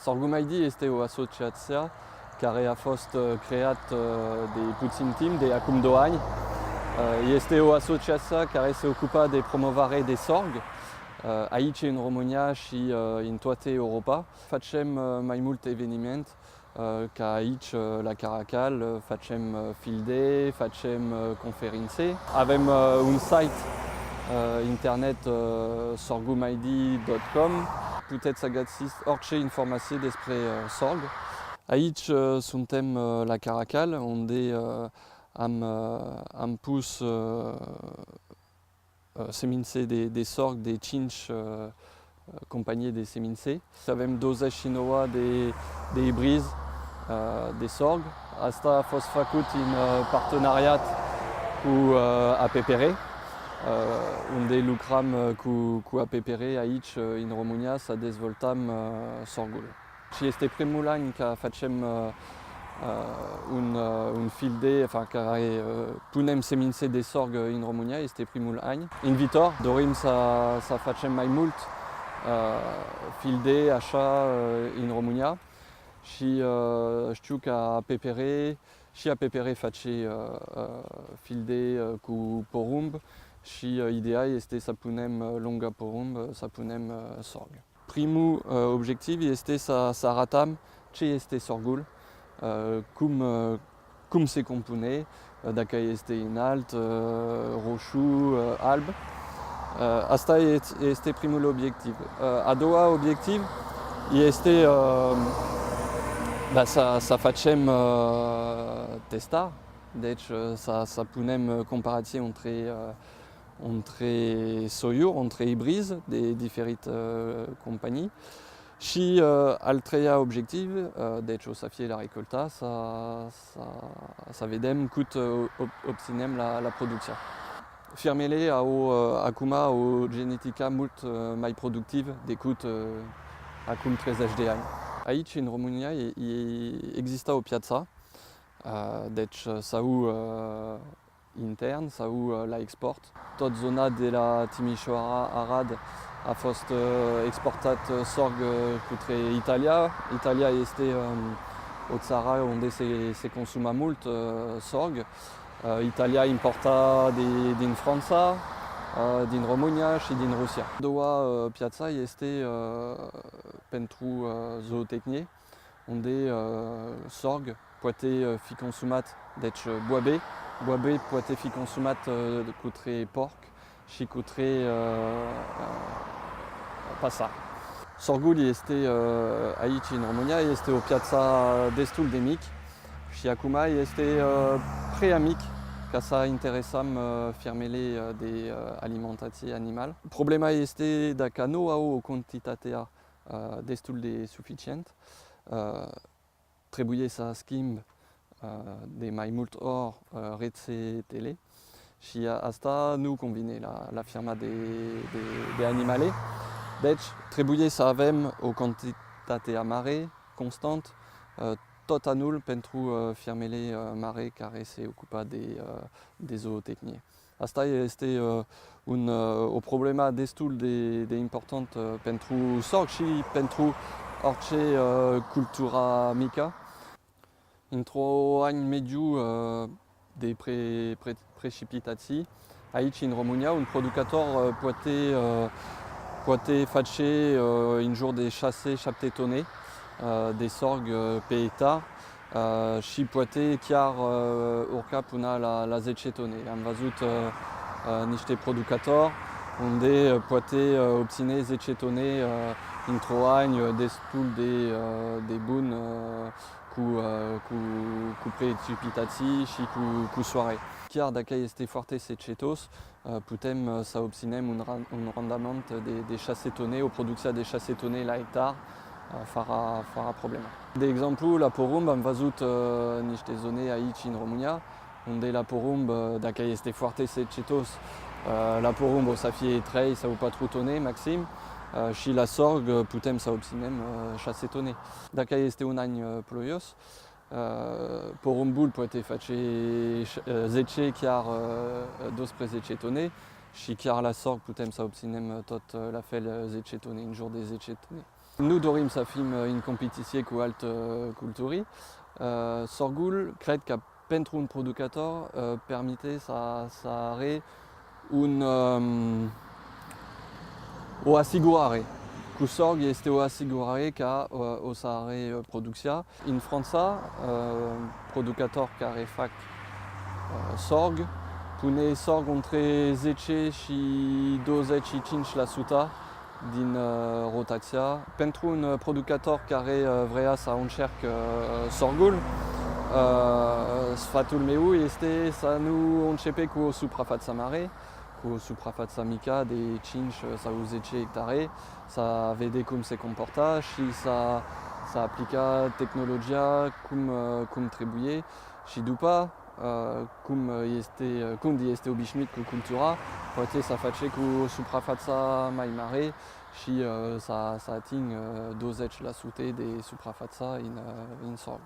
Sorghum ID este o asociația care a fost creată de puțin timp de acum 2 ani. Este o asociație care se ocupă de promovare de sorg aici în România și în toată Europa. Facem mai multe evenimente ca aici la Caracal, facem field day, facem conferințe. Avem un site internet sorghumid.com. Puteți să găsiți orice informație despre sorg. Aici suntem la Caracal, unde am pus semințe de sorg de 5 companii de semințe. Avem 29 de hibrizi de sorg. Asta a fost făcut în parteneriat cu APPR, unde lucrăm cu APPR aici în România să dezvoltăm sorgul. Și este primul an că facem un field day care punem semințe de sorg în România, este primul an. În viitor dorim să facem mai mult field day așa în România și știu că APPR face field day cu porumb și ideea este să punem lângă porumb, să punem sorg. Primul obiectiv este să arătăm ce este sorgul, cum se compune, dacă este înalt, roșu, alb. Asta este primul obiectiv. A doua obiectiv este să facem testare, deci să punem comparație între soiuri, între hibrizi de diferite companii. Și al treilea obiectiv, deci o să fie la recolta, să vedem cât obținem la producție. Fermele au acum o genetică mult mai productivă decât acum 30 de ani. Aici, în România, există o piață, deci sau intern sau la export. Tot zona de la Timișoara, Arad, a fost exportat sorg către Italia. Italia este o țară unde se consumă mult sorg. Italia importa din Franța, din România și din Rusia. A doua piață este pentru zootehnie, unde sorg poate fi consumat, deci boabe poate fi consumat către porc și către pasări. Sorgul este aici în România, este o piață destul de mic și acum este prea mic ca să interesăm fermele de alimentație animală. Problema este dacă nu au o cantitate destul de suficient, trebuie să schimb de mai multe ori rețetele și asta nu convine la firma de animale. Deci trebuie să avem o cantitate mare, constant, tot anul pentru firmele mari care se ocupă de zootehnie. Asta este o problemă destul de importantă pentru sorg și pentru orice cultură mică. Într-un an mediu de precipitații, aici în România, un producător poate face în jur de 6-7 tone de sorg pe hectar și poate chiar urca până la 10 tone. Am văzut niște producători unde poate obține 10 tone într-un an destul de bun cu precipitații și cu soare. Chiar dacă este foarte secetos, putem să obținem un randament de 6 tone, o producție de 6 tone la hectar, fără problemă. De exemplu, la porumb am văzut niște zone aici în România, unde la porumb, dacă este foarte secetos, la porumb o să fie 3 sau 4 tone maxim. Și la sorg putem să obținem 6 tone. Dacă este un an ploios, porumbul poate face 10, chiar 12 tone și chiar la sorg putem să obținem tot la fel 10 tone, în jur de 10 tone. Nu dorim să fim în competiție cu alte culturi. Sorghul cred că pentru un producător permite să are o asigurare. Cu sorg este o asigurare că o să are producția. În Franța, producători care fac sorg pune sorg între 10 și 25% din rotația. Pentru un producător care vrea să încerce sorgul, sfatul meu este să nu începe cu o suprafață mare, cu o suprafață mică de 5 sau 10 hectare, să vede cum se comportă și să aplica tehnologia cum trebuie și după când este obișnuit cu cultura, poate să face cu o suprafață mai mare și să ating 20% de suprafață în sorg.